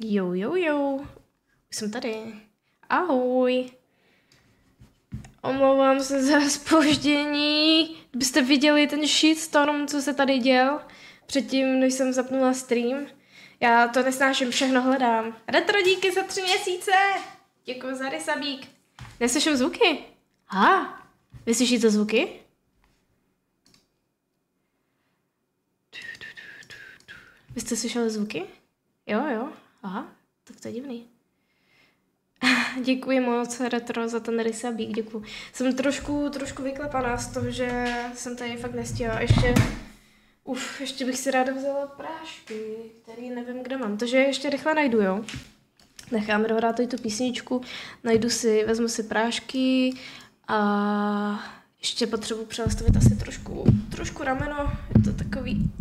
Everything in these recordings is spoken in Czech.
Jo. Už jsem tady. Ahoj. Omlouvám se za zpoždění. Kdybyste viděli ten shitstorm, co se tady děl předtím, než jsem zapnula stream. Já to nesnáším, všechno hledám. Retro díky za 3 měsíce. Děkuji za resabík. Neslyším zvuky. Vy slyšíte zvuky? Vy jste slyšeli zvuky? Jo. Aha, tak to je divný. Děkuji moc, Retro, za ten resabík, děkuji. Jsem trošku vyklepaná z toho, že jsem tady fakt nestihla. Ještě bych si ráda vzala prášky, který nevím, kde mám. Takže ještě rychle najdu, jo. Necháme dohrát tady tu písničku, vezmu si prášky a ještě potřebuji přenastavit asi trošku rameno. Je to takový...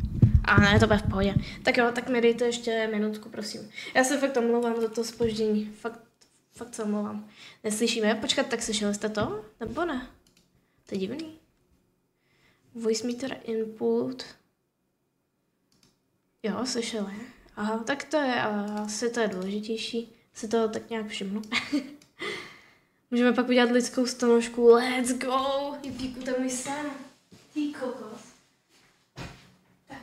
ne, to bude v pohodě. Tak jo, tak mi dejte ještě minutku, prosím. Já se fakt omlouvám za to zpoždění. Fakt se omlouvám. Neslyšíme? Počkat, tak slyšeli jste to? Nebo ne? To je divný. Voice meter input. Jo, slyšeli. Aha, tak to je, asi to je důležitější. Si to tak nějak všimnu. Můžeme pak udělat lidskou stonožku. Let's go! Jupíku, to je můj sen. Ty kokos. Tak.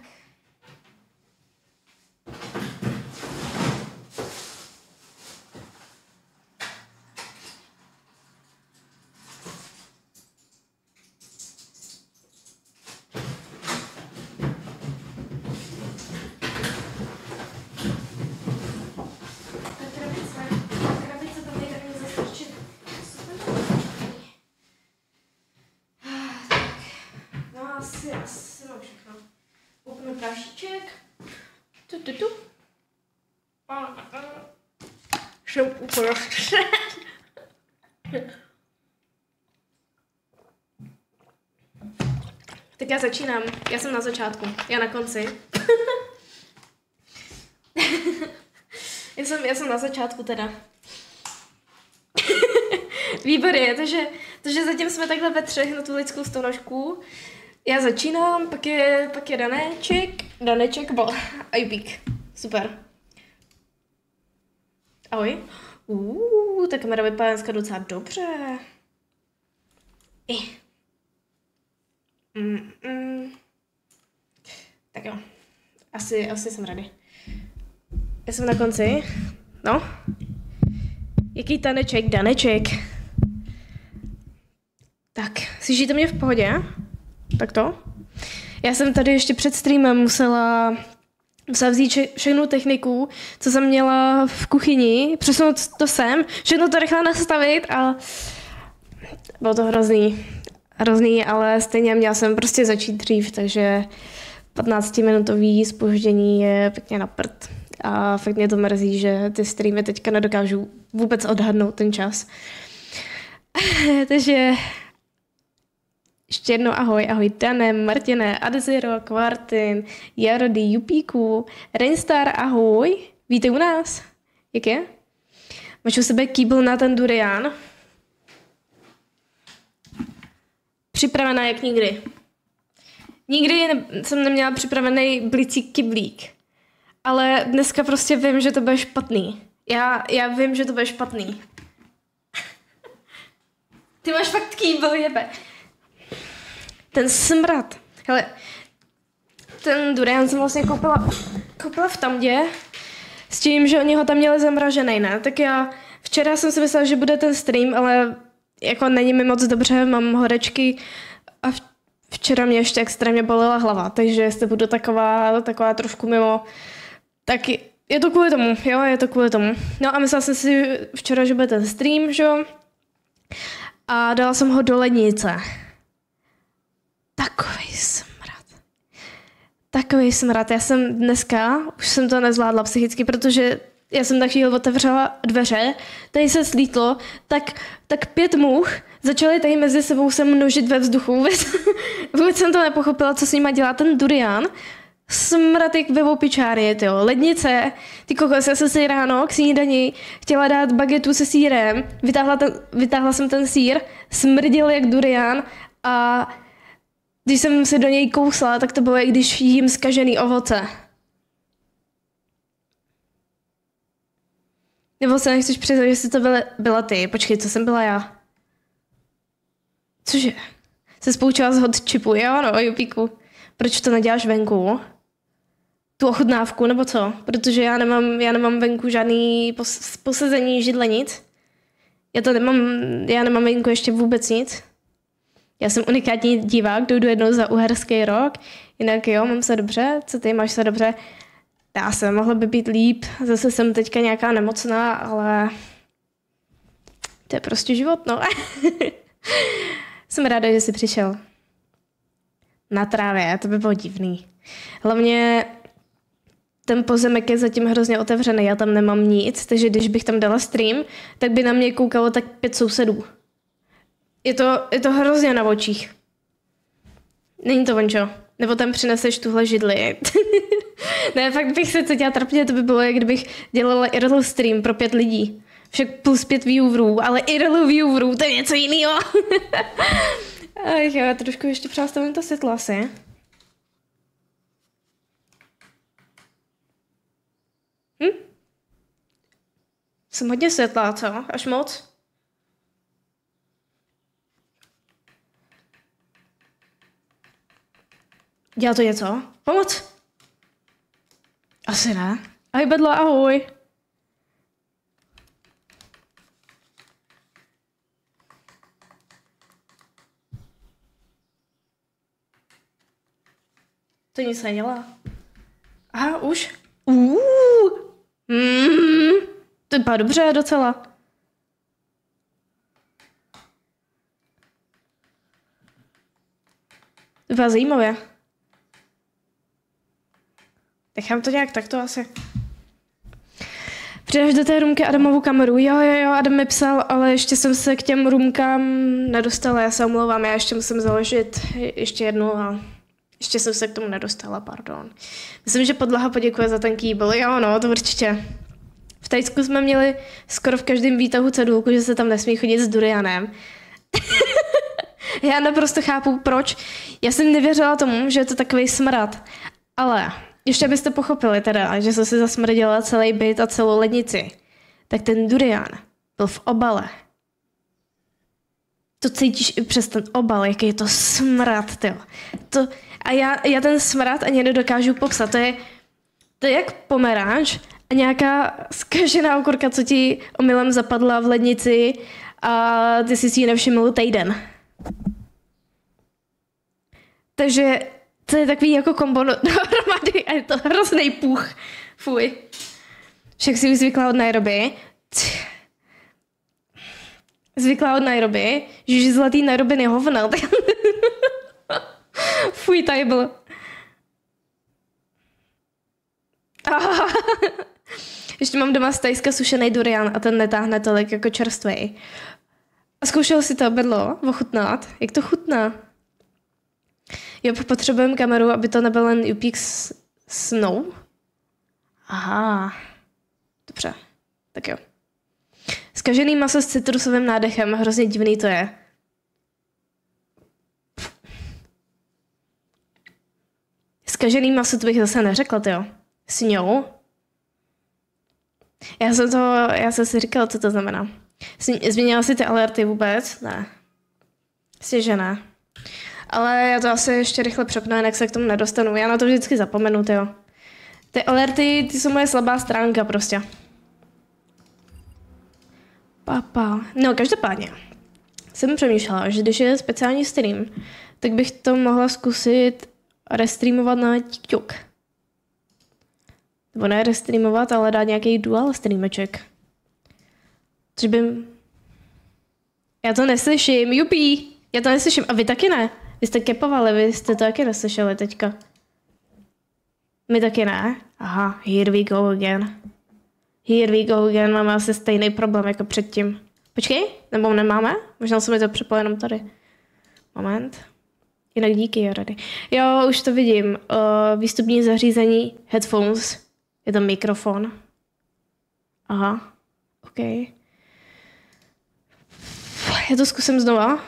Asi mám všechno. Upnu prášíček. Jsem uprostřed. Tak já začínám. Já jsem na začátku. Já na konci. já jsem na začátku teda. Výborně, takže zatím jsme takhle ve 3 na tu lidskou stonožku. Já začínám, pak je Daneček a Jupík. Super. Ahoj. Ta kamera vypadá dneska docela dobře. Tak jo. Asi jsem ready. Já jsem na konci. No. Jaký Daneček. Tak, slyšíte mě v pohodě? Tak to. Já jsem tady ještě před streamem musela vzít všechnu techniku, co jsem měla v kuchyni, přesunout to sem, všechno to rychle nastavit a bylo to hrozný, ale stejně měla jsem prostě začít dřív, takže 15-minutový zpoždění je pěkně na prd. A fakt mě to mrzí, že ty streamy teďka nedokážu vůbec odhadnout ten čas. Takže ještě jednou ahoj Dane, Martine, Adzero, Kvartin, Jarody, Jupíku, Rainstar, ahoj, víte u nás? Jak je? Máš u sebe kýbl na ten durian? Připravená jak nikdy. Nikdy jsem neměla připravený blicí kyblík. Ale dneska prostě vím, že to bude špatný. Já vím, že to bude špatný. Ty máš fakt kýbl, jebe. Ten smrad. Hele, ten durian jsem vlastně koupila v Tamdě s tím, že oni ho tam měli zamražený, ne? Tak včera jsem si myslela, že bude ten stream, ale jako není mi moc dobře, mám horečky a včera mě ještě extrémně bolela hlava, takže jestli budu taková trošku mimo, tak je to kvůli tomu, jo, je to kvůli tomu. No a myslela jsem si včera, že bude ten stream, že jo, a dala jsem ho do lednice. Takový smrad. Já jsem dneska, už jsem to nezvládla psychicky, protože já jsem tak chvíli otevřela dveře, tady se slítlo, tak 5 much začaly tady mezi sebou se množit ve vzduchu. Vůbec jsem to nepochopila, co s nima dělá ten durian. Smrad jak ve opičárně, tyjo. Lednice, ty kokos, já jsem si ráno k snídani chtěla dát bagetu se sýrem, vytáhla jsem ten sýr, smrdil jak durian a když jsem se do něj kousla, tak to bylo, jak když jím zkažený ovoce. Nebo se nechceš přiznat, že jsi to byla ty. Počkej, co jsem byla já? Cože? Se spoučila z hot chipu, jo, no, Jupíku. Proč to neděláš venku? Tu ochutnávku, nebo co? Protože já nemám venku žádný posazení židle, nic. Já nemám venku ještě vůbec nic. Já jsem unikátní divák, jdu jednou za uherský rok. Jinak jo, mám se dobře. Co ty, máš se dobře? Já jsem, mohla by být líp. Zase jsem teďka nějaká nemocná, ale to je prostě život, no. Jsem ráda, že jsi přišel. Na trávě, to by bylo divný. Hlavně ten pozemek je zatím hrozně otevřený, já tam nemám nic, takže když bych tam dala stream, tak by na mě koukalo tak 5 sousedů. Je to hrozně na očích. Není to vončo. Nebo tam přineseš tuhle židli. Ne, fakt bych se cítila trapně, to by bylo, jak kdybych dělala IRL stream pro 5 lidí. Však plus 5 viewerů, ale IRL viewerů, to je něco jiného. Ach jo, trošku ještě přestavím to světlo asi. Jsem hodně světlá, co? Až moc? Dělá to něco? Pomoc! Asi ne. Ahoj Bedlo, ahoj. To nic nedělá. Aha, už. To vypadá dobře docela. To vypadá zajímavě. Nechám to nějak takto asi. Přidáš do té roomky Adamovu kameru. Jo, Adam mi psal, ale ještě jsem se k těm roomkám nedostala. Já se omlouvám, já ještě musím založit ještě jednu a ještě jsem se k tomu nedostala, pardon. Myslím, že podlaha poděkuje za ten kýbl. Jo, no, to určitě. V Tajsku jsme měli skoro v každém výtahu cedulku, že se tam nesmí chodit s durianem. Já naprosto chápu, proč. Já jsem nevěřila tomu, že je to takový smrad. Ale ještě byste pochopili teda, že jsem si zasmrděla celý byt a celou lednici. Tak ten durian byl v obale. To cítíš i přes ten obal, jaký je to smrad, tyjo. A já ten smrad ani nedokážu popsat. To je jak pomeranč a nějaká zkažená okurka, co ti omylem zapadla v lednici a ty jsi si ji nevšiml týden. Takže to je takový jako kombo dohromady a je to hrozný půch. Fuj. Však si už zvykla od Nairobi. Zvykla od Nairobi, že zlatý Nairobi nehovna. Fuj, tady bylo. Ještě mám doma z Tajska sušený durian a ten netáhne tolik jako čerstvej. A zkoušel si to, Bedlo, ochutnat? Jak to chutná? Jo, potřebujeme kameru, aby to nebyl jen Jupík Snow. Aha. Dobře, tak jo. Zkažený maso s citrusovým nádechem, hrozně divný to je. Zkažený maso, to bych zase neřekla, tyjo. Sňou. Já jsem si říkala, co to znamená. Změnila si ty alerty vůbec? Ne. Myslím, že ne. Ale já to asi ještě rychle přepnu, jinak se k tomu nedostanu. Já na to vždycky zapomenu, tyjo. Ty alerty, ty jsou moje slabá stránka prostě. Papa. No, každopádně. Jsem přemýšlela, že když je speciální stream, tak bych to mohla zkusit restreamovat na TikTok. Nebo ne restreamovat, ale dát nějaký dual streameček. Což by... Já to neslyším, jupí! Já to neslyším. A vy taky ne. Vy jste kepovali, vy jste to taky neslyšeli teďka. My taky ne. Aha, here we go again. Here we go again, máme asi stejný problém jako předtím. Počkej, nebo nemáme? Možná se mi to připojilo jenom tady. Moment. Jinak díky, Jarady. Jo, už to vidím. Výstupní zařízení, headphones. Je to mikrofon. Aha, OK. Já to zkusím znova.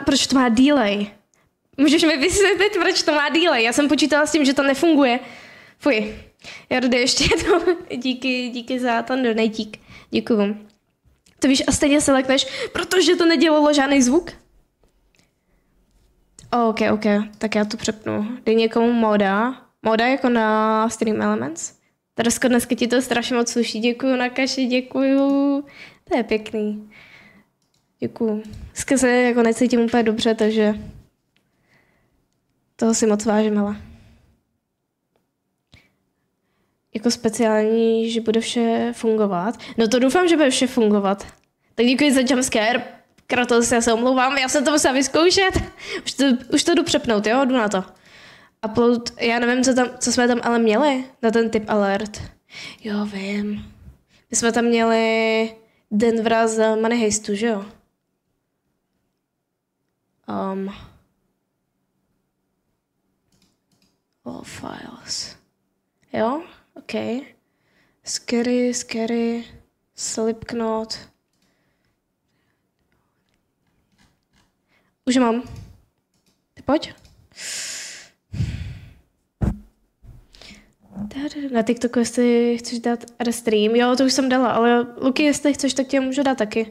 Proč to má delay? Můžeš mi vysvětlit, proč to má delay? Já jsem počítala s tím, že to nefunguje. Fuj. Jardy, ještě jednou. Díky za ten donatík. Děkuju. To víš, a stejně selekneš, protože to nedělalo žádný zvuk. OK. Tak já to přepnu. Dej někomu moda. Moda jako na Stream Elements. Trasko, dneska ti to strašně moc sluší. Děkuju, Nakaši, děkuju. To je pěkný. Děkuju. Dneska se jako necítím úplně dobře, takže toho si moc vážím, hele. Jako speciální, že bude vše fungovat. No to doufám, že bude vše fungovat. Tak děkuji za jumpscare. Kratos, já se omlouvám, já jsem to musela vyzkoušet. Už to jdu přepnout, jo? Jdu na to. Upload, já nevím, co jsme tam ale měli na ten typ alert. Jo, vím. My jsme tam měli Denvera z Money Heistu, že jo? All files. Jo? OK. Scary, Slipknot. Už mám. Ty pojď. Na TikToku, jestli chceš dát restream. Jo, to už jsem dala, ale Luky, jestli chceš, tak tě můžu dát taky.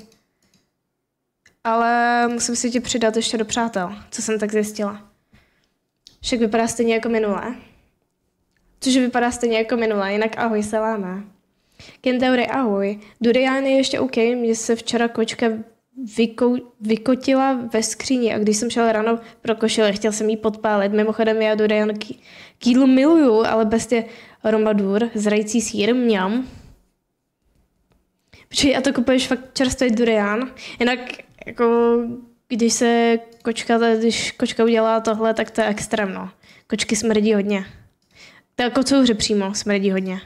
Ale musím si tě přidat ještě do přátel, co jsem tak zjistila. Však vypadá stejně jako minulé. Což vypadá stejně jako minulé, jinak ahoj, saláme. Kentaury, ahoj. Durian je ještě OK, mně se včera kočka vykotila ve skříni a když jsem šel ráno pro košile, chtěl jsem jí podpálit. Mimochodem já Durian kýdlu miluju, ale bez tě romadur, zrající sýr, mňam. Počkej, a to kupuješ fakt čerstvý Durian. Jinak jako když kočka udělá tohle, tak to je extrémno. Kočky smrdí hodně. To je kocouři přímo, smrdí hodně.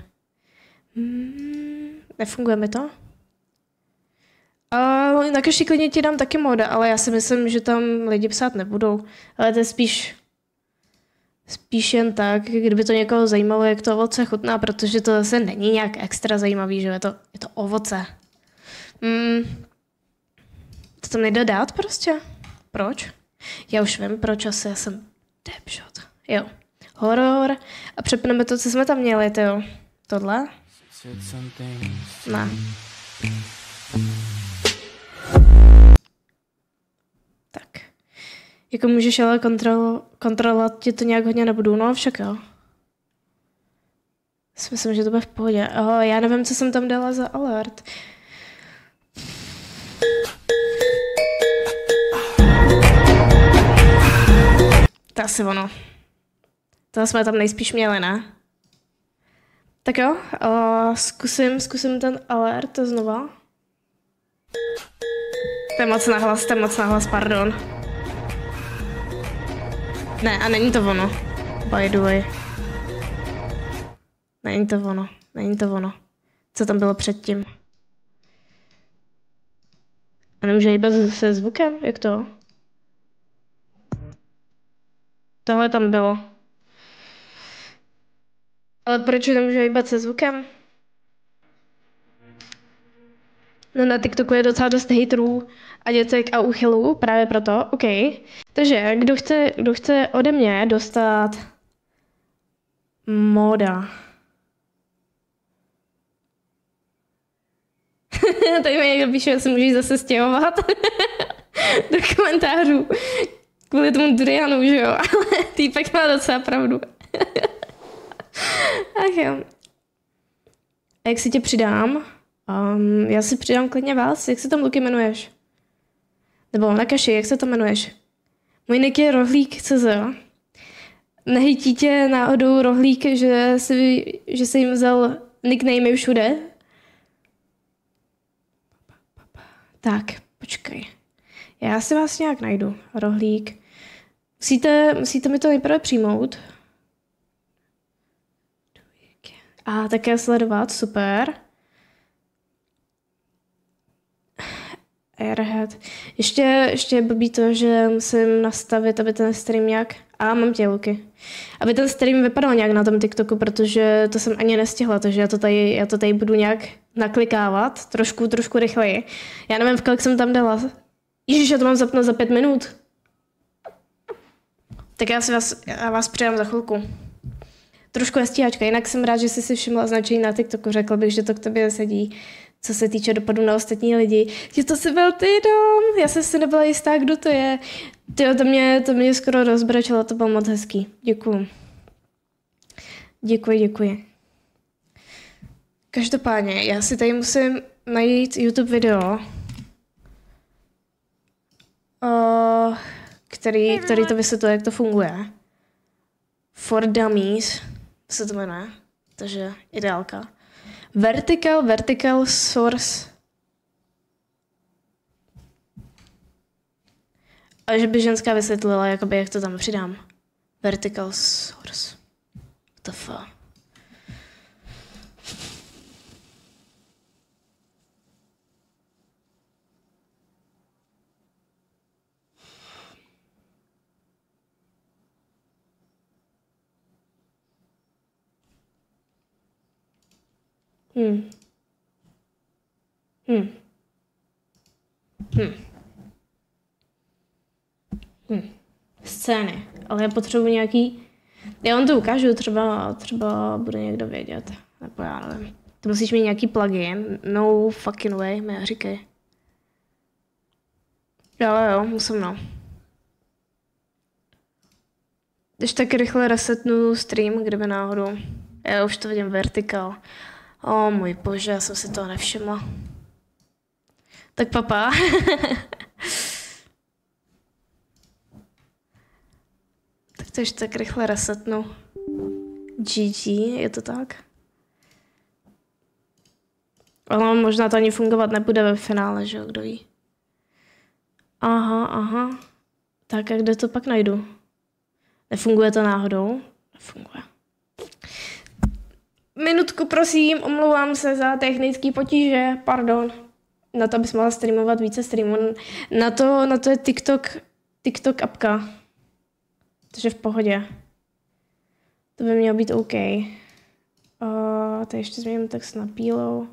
Nefunguje mi to? Na každý klidně ti dám taky moda, ale já si myslím, že tam lidi psát nebudou. Ale to je spíš jen tak, kdyby to někoho zajímalo, jak to ovoce chutná, protože to zase není nějak extra zajímavý, že je to ovoce. To tam nejde dát prostě? Proč? Já už vím, proč asi já jsem depshot. Jo. Horor. A přepneme to, co jsme tam měli, jo. Tohle? Ne. Tak. Jako můžeš ale kontrolovat ti to nějak hodně nebudu, no však jo. Myslím, že to bude v pohodě. Já nevím, co jsem tam dala za alert. To asi ono. To jsme tam nejspíš měli, ne? Tak jo, zkusím ten alert znova. To je moc nahlas, pardon. Ne, a není to ono. By the way. Není to ono. Co tam bylo předtím? A nemůže jít se zvukem? Jak to? Tohle tam bylo. Ale proč nemůžu hýbat se zvukem? No na TikToku je docela dost hejterů a děcek a úchylů, právě proto, OK. Takže kdo chce ode mě dostat moda? Tady mi někdo píše, že se můžeš zase stěhovat do komentářů. Kvůli tomu Durianu, že jo? Ale týpek má docela pravdu. Ach jo. A jak si tě přidám? Já si přidám klidně vás. Jak se tam, Luky, jmenuješ? Nebo Nakaši, jak se tam jmenuješ? Můj nick je Rohlík.cz. Nehejtí tě náhodou Rohlík, že jsi jim vzal nicknamey všude? Tak, počkej. Já si vás nějak najdu. Rohlík. Musíte mi to nejprve přijmout. A také sledovat, super. Airhead. Ještě je blbý to, že musím nastavit, aby ten stream nějak... mám tě, Luky. Aby ten stream vypadal nějak na tom TikToku, protože to jsem ani nestihla, takže já to tady budu nějak naklikávat, trošku rychleji. Já nevím, v kolik jsem tam dala. Ježiš, já to mám zapnout za 5 minut. Tak já vás přidám za chvilku. Trošku nestíhačka, jinak jsem rád, že jsi si všimla značení na TikToku, řekl bych, že to k tobě sedí. Co se týče dopadu na ostatní lidi. Že to si byl ty, Dom. Já jsem si nebyla jistá, kdo to je. Tyjo, to mě skoro rozbrečelo, to bylo moc hezký. Děkuju. Děkuji. Každopádně, já si tady musím najít YouTube video, který to vysvětluje, jak to funguje. For Dummies se to jmenuje, takže ideálka. Vertical source. A že by ženská vysvětlila, jakoby, jak to tam přidám. Vertical source. What the fuck? Scény, ale já potřebuji nějaký... Já vám to ukážu, třeba bude někdo vědět, nebo já nevím. To musíš mít nějaký plugin, no fucking way, mi říkej. Jo, musím no. Když tak rychle resetnu stream, kdyby náhodou. Já už to vidím vertikál. O můj bože, já jsem si toho nevšimla. Tak papa. Tak to ještě tak rychle resetnu. GG, je to tak? Ale možná to ani fungovat nebude ve finále, že jo, kdo ví. Aha. Tak a kde to pak najdu? Nefunguje to náhodou? Nefunguje. Minutku, prosím, omlouvám se za technické potíže, pardon. Na to bys mohla streamovat více streamů. Na to je TikTok apka. Takže v pohodě. To by mělo být OK. Tady ještě změním text na pílou.